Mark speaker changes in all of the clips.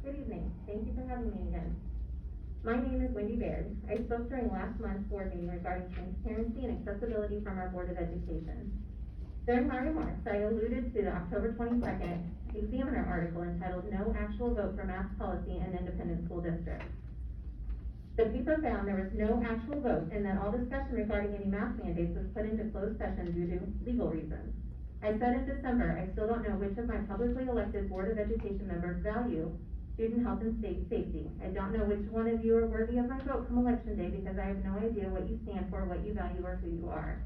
Speaker 1: Good evening. Thank you for having me again. My name is Wendy Baird. I spoke during last month's board meeting regarding transparency and accessibility from our Board of Education. During my remarks, I alluded to the October 22nd Examiner article entitled "No Actual Vote for Math Policy in Independent School Districts." The paper found there was no actual vote and that all discussion regarding any math mandates was put into closed session due to legal reasons. I said in December, I still don't know which of my publicly elected Board of Education members value student health and safety. I don't know which one of you are worthy of my vote come election day because I have no idea what you stand for, what you value, or who you are.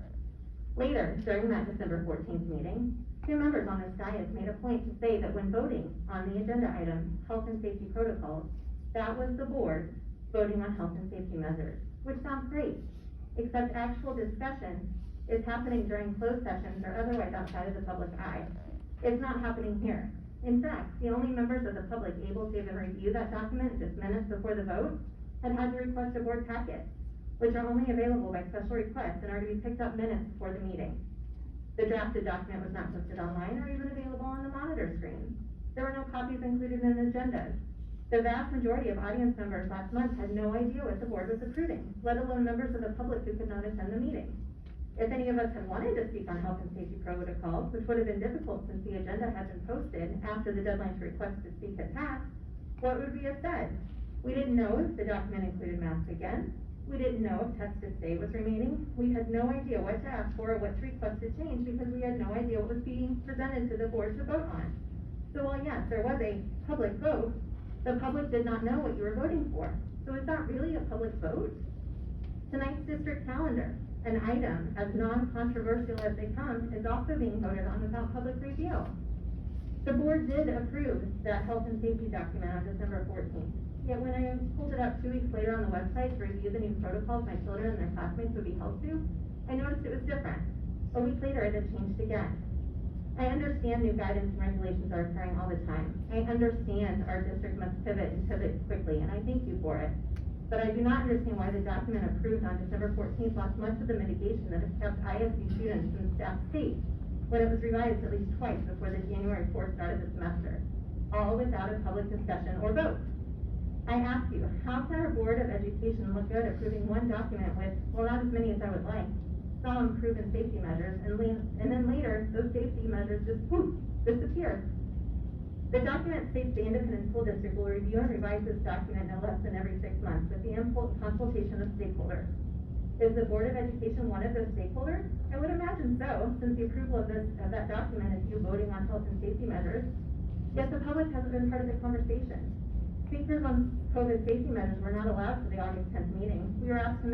Speaker 1: Later, during that December 14th meeting, two members on this dais made a point to say that when voting on the agenda item, health and safety protocols, that was the board voting on health and safety measures, which sounds great, except actual discussion is happening during closed sessions or otherwise outside of the public eye. It's not happening here. In fact, the only members of the public able to even review that document just minutes before the vote had to request a board packet, which are only available by special request and are to be picked up minutes before the meeting. The drafted document was not posted online or even available on the monitor screen. There were no copies included in agendas. The vast majority of audience members last month had no idea what the board was approving, let alone members of the public who could not attend the meeting. If any of us had wanted to speak on health and safety protocols, which would have been difficult since the agenda had been posted after the deadline to request to speak had passed, what would we have said? We didn't know if the document included masks again. We didn't know if test to stay was remaining. We had no idea what to ask for or what to request to change because we had no idea what was being presented to the board to vote on. So while yes, there was a public vote, the public did not know what you were voting for. So is that really a public vote? Tonight's district calendar, an item as non-controversial as they come, is also being voted on without public review. The board did approve that health and safety document on December 14th. Yet when I pulled it up 2 weeks later on the website to review the new protocols my children and their classmates would be held to, I noticed it was different. A week later, it had changed again. I understand new guidance and regulations are occurring all the time. I understand our district must pivot and pivot quickly, and I thank you for it. But I do not understand why the document approved on December 14th lost much of the mitigation that has kept ISD students and staff safe when it was revised at least twice before the January 4th start of the semester, all without a public discussion or vote. I ask you, how can our Board of Education look good approving one document with, well, not as many as I would like, some proven safety measures, and then later, those safety measures just poof, disappear? The document states the independent school district will review and revise this document no less than every 6 months with the consultation of stakeholders. Is the Board of Education one of those stakeholders? I would imagine so, since the approval of that document is you voting on health and safety measures. Yet the public hasn't been part of the conversation. Speakers on COVID safety measures were not allowed for the August 10th meeting. We were asked to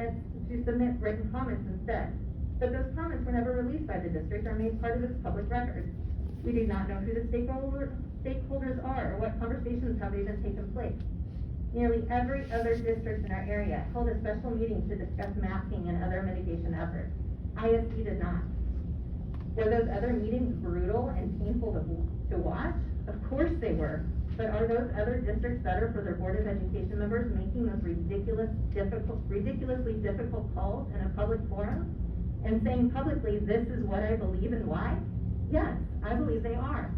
Speaker 1: submit written comments instead. But those comments were never released by the district or made part of its public record. We do not know who the stakeholders are or what conversations have even taken place. Nearly every other district in our area held a special meeting to discuss masking and other mitigation efforts. ISD did not. Were those other meetings brutal and painful to watch? Of course they were. But are those other districts better for their Board of Education members making those ridiculously difficult calls in a public forum and saying publicly, this is what I believe and why? Yes, I believe they are.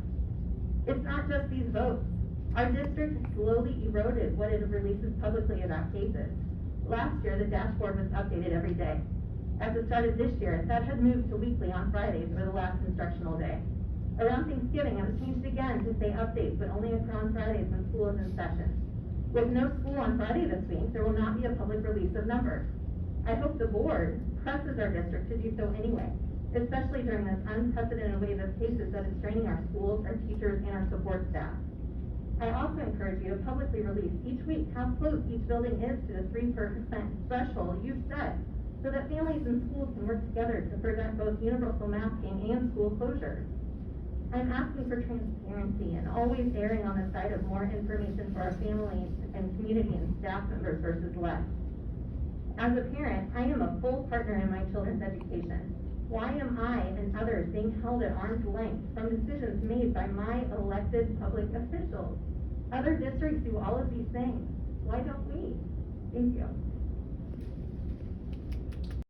Speaker 1: It's not just these votes. Our district slowly eroded what it releases publicly about cases. Last year, the dashboard was updated every day. At the start of this year, that had moved to weekly on Fridays for the last instructional day. Around Thanksgiving, it was changed again to say updates, but only occur on Fridays when school is in session. With no school on Friday this week, there will not be a public release of numbers. I hope the board presses our district to do so anyway, especially during this unprecedented wave of cases that is straining our schools, our teachers, and our support staff. I also encourage you to publicly release each week how close each building is to the 3% threshold you've set, so that families and schools can work together to prevent both universal masking and school closures. I'm asking for transparency and always erring on the side of more information for our families and community and staff members versus less. As a parent, I am a full partner in my children's education. Why am I and others being held at arm's length from decisions made by my elected public officials? Other districts do all of these things. Why don't we? Thank you.